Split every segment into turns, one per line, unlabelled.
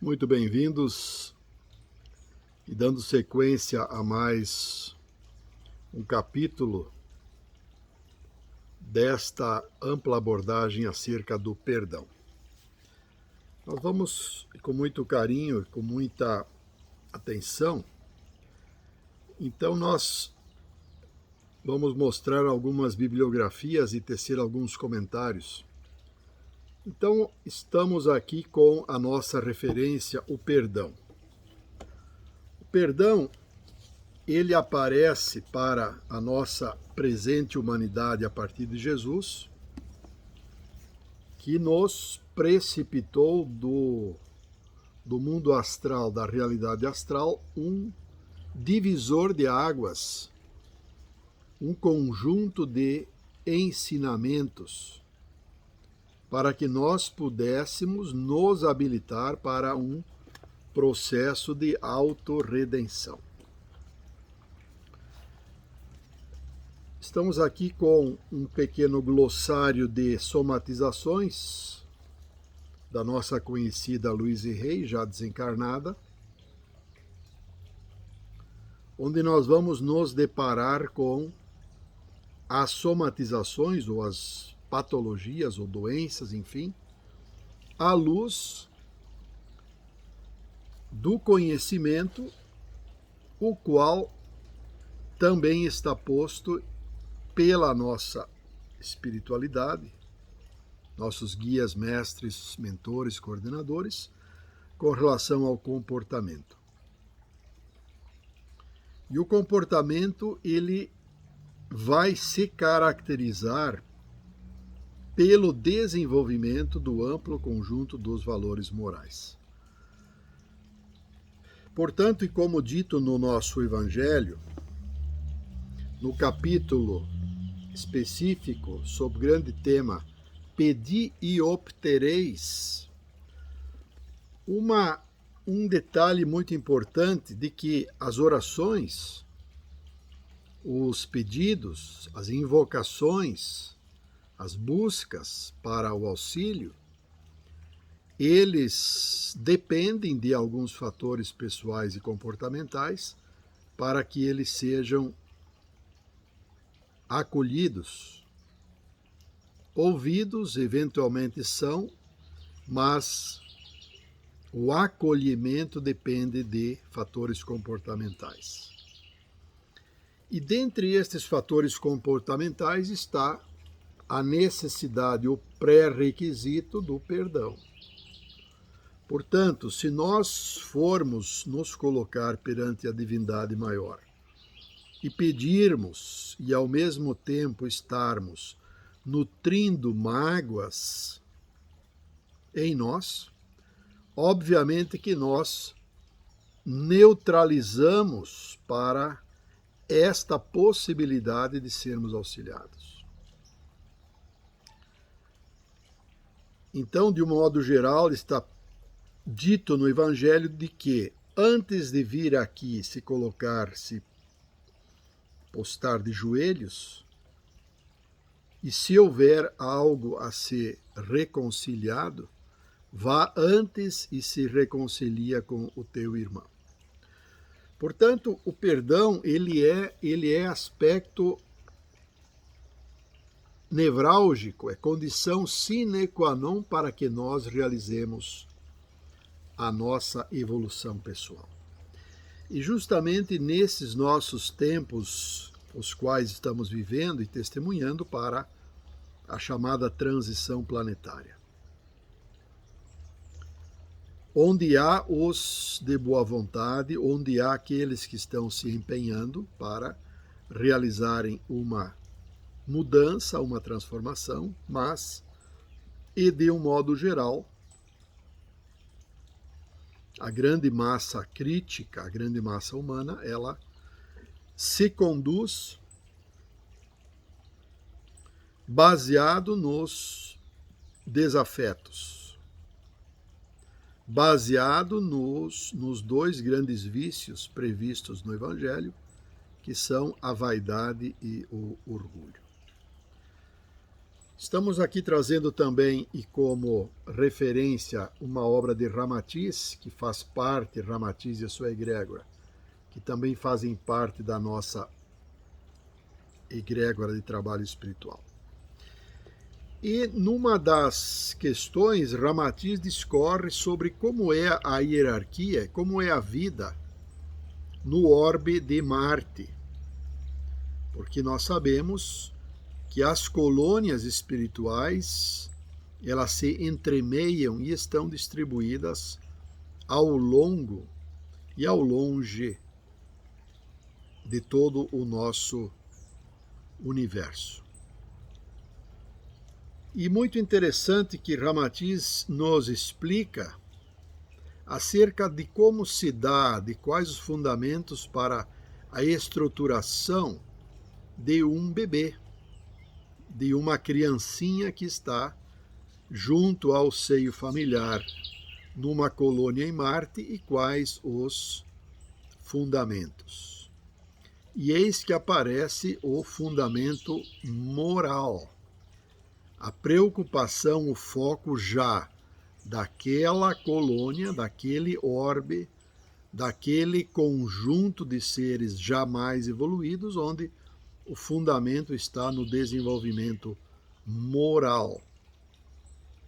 Muito bem-vindos e dando sequência a mais um capítulo desta ampla abordagem acerca do perdão. Nós vamos, com muito carinho e com muita atenção, então nós vamos mostrar algumas bibliografias e tecer alguns comentários. Então, estamos aqui com a nossa referência, o perdão. O perdão, ele aparece para a nossa presente humanidade a partir de Jesus, que nos precipitou do mundo astral, da realidade astral, um divisor de águas, um conjunto de ensinamentos, para que nós pudéssemos nos habilitar para um processo de autorredenção. Estamos aqui com um pequeno glossário de somatizações da nossa conhecida Louise Hay, já desencarnada, onde nós vamos nos deparar com as somatizações ou as patologias ou doenças, enfim, à luz do conhecimento, o qual também está posto pela nossa espiritualidade, nossos guias, mestres, mentores, coordenadores, com relação ao comportamento. E o comportamento, ele vai se caracterizar pelo desenvolvimento do amplo conjunto dos valores morais. Portanto, e como dito no nosso Evangelho, no capítulo específico sobre o grande tema Pedi e obtereis, um detalhe muito importante de que as orações, os pedidos, as invocações, as buscas para o auxílio, eles dependem de alguns fatores pessoais e comportamentais para que eles sejam acolhidos. Ouvidos, eventualmente são, mas o acolhimento depende de fatores comportamentais. E dentre estes fatores comportamentais está a necessidade, o pré-requisito do perdão. Portanto, se nós formos nos colocar perante a divindade maior e pedirmos, e ao mesmo tempo estarmos nutrindo mágoas em nós, obviamente que nós neutralizamos para esta possibilidade de sermos auxiliados. Então, de um modo geral, está dito no Evangelho de que antes de vir aqui se colocar, se postar de joelhos, e se houver algo a ser reconciliado, vá antes e se reconcilia com o teu irmão. Portanto, o perdão, ele é aspecto nevrálgico, é condição sine qua non para que nós realizemos a nossa evolução pessoal. E justamente nesses nossos tempos, os quais estamos vivendo e testemunhando para a chamada transição planetária, onde há os de boa vontade, onde há aqueles que estão se empenhando para realizarem uma mudança, uma transformação, mas, e de um modo geral, a grande massa crítica, a grande massa humana, ela se conduz baseado nos desafetos, baseado nos dois grandes vícios previstos no Evangelho, que são a vaidade e o orgulho. Estamos aqui trazendo também e como referência uma obra de Ramatiz, que faz parte, Ramatiz e a sua egrégora, que também fazem parte da nossa egrégora de trabalho espiritual. E numa das questões, Ramatiz discorre sobre como é a hierarquia, como é a vida no orbe de Marte. Porque nós sabemos que as colônias espirituais, elas se entremeiam e estão distribuídas ao longo e ao longe de todo o nosso universo. E muito interessante que Ramatiz nos explica acerca de como se dá, de quais os fundamentos para a estruturação de um bebê, de uma criancinha que está junto ao seio familiar numa colônia em Marte e quais os fundamentos. E eis que aparece o fundamento moral. A preocupação, o foco já daquela colônia, daquele orbe, daquele conjunto de seres jamais evoluídos, onde o fundamento está no desenvolvimento moral,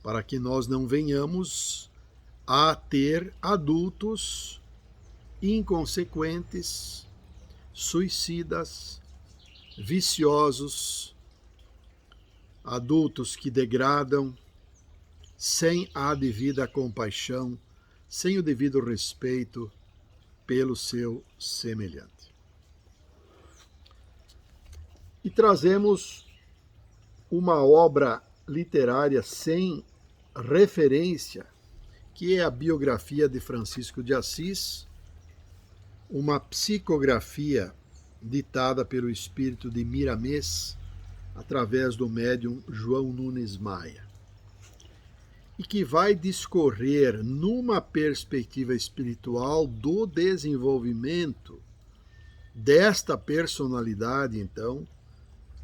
para que nós não venhamos a ter adultos inconsequentes, suicidas, viciosos, adultos que degradam, sem a devida compaixão, sem o devido respeito pelo seu semelhante. E trazemos uma obra literária sem referência, que é a biografia de Francisco de Assis, uma psicografia ditada pelo espírito de Miramês, através do médium João Nunes Maia, e que vai discorrer numa perspectiva espiritual do desenvolvimento desta personalidade, então,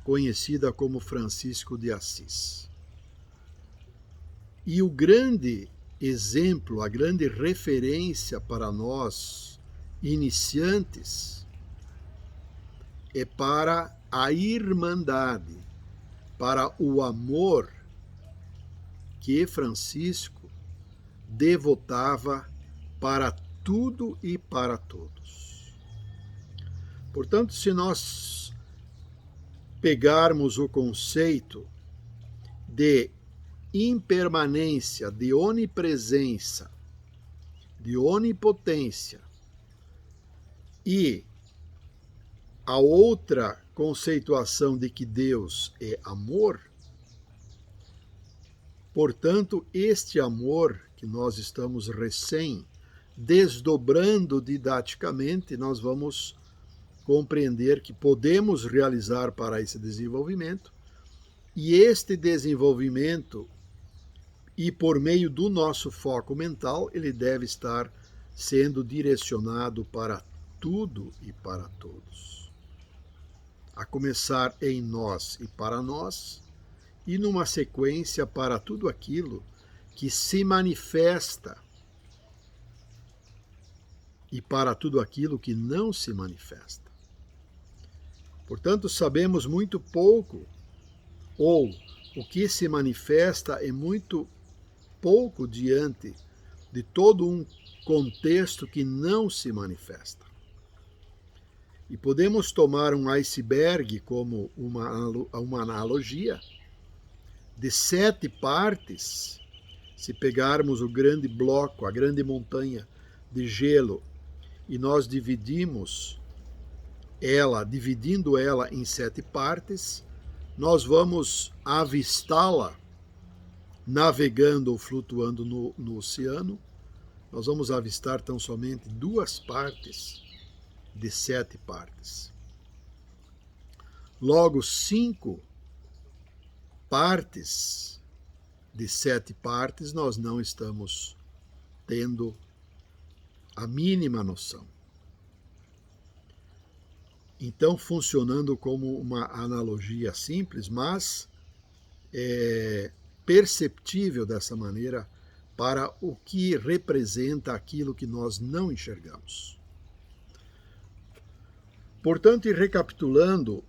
conhecida como Francisco de Assis. E o grande exemplo, a grande referência para nós iniciantes é para a irmandade, para o amor que Francisco devotava para tudo e para todos. Portanto, se nós pegarmos o conceito de impermanência, de onipresença, de onipotência, e a outra conceituação de que Deus é amor, portanto, este amor que nós estamos recém desdobrando didaticamente, nós vamos compreender que podemos realizar para esse desenvolvimento, e este desenvolvimento, e por meio do nosso foco mental, ele deve estar sendo direcionado para tudo e para todos. A começar em nós e para nós, e numa sequência para tudo aquilo que se manifesta e para tudo aquilo que não se manifesta. Portanto, sabemos muito pouco, ou o que se manifesta é muito pouco diante de todo um contexto que não se manifesta. E podemos tomar um iceberg como uma analogia de 7 partes, se pegarmos o grande bloco, a grande montanha de gelo, e nós dividindo ela em 7 partes, nós vamos avistá-la navegando ou flutuando no oceano. Nós vamos avistar tão somente 2 partes de 7 partes. Logo, 5 partes de 7 partes nós não estamos tendo a mínima noção. Então, funcionando como uma analogia simples, mas perceptível dessa maneira para o que representa aquilo que nós não enxergamos. Portanto, e recapitulando,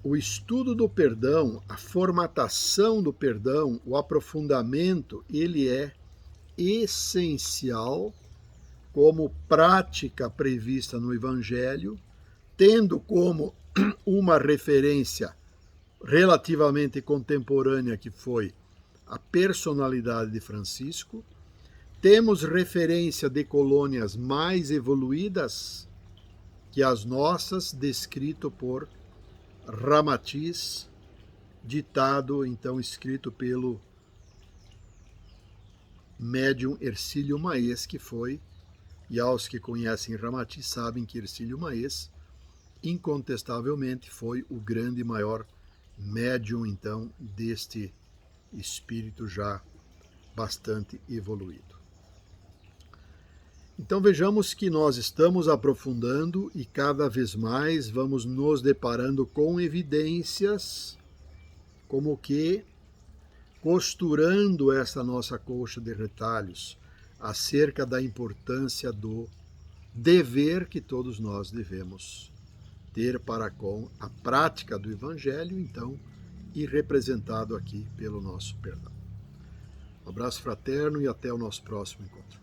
o estudo do perdão, a formatação do perdão, o aprofundamento, ele é essencial como prática prevista no Evangelho, tendo como uma referência relativamente contemporânea que foi a personalidade de Francisco. Temos referência de colônias mais evoluídas que as nossas, descrito por Ramatiz, ditado, então, escrito pelo médium Hercílio Maes, que foi, e aos que conhecem Ramatiz sabem que Hercílio Maes, incontestavelmente, foi o grande maior médium, então, deste espírito já bastante evoluído. Então vejamos que nós estamos aprofundando e cada vez mais vamos nos deparando com evidências como que costurando essa nossa colcha de retalhos acerca da importância do dever que todos nós devemos ter para com a prática do Evangelho, então, e representado aqui pelo nosso perdão. Um abraço fraterno e até o nosso próximo encontro.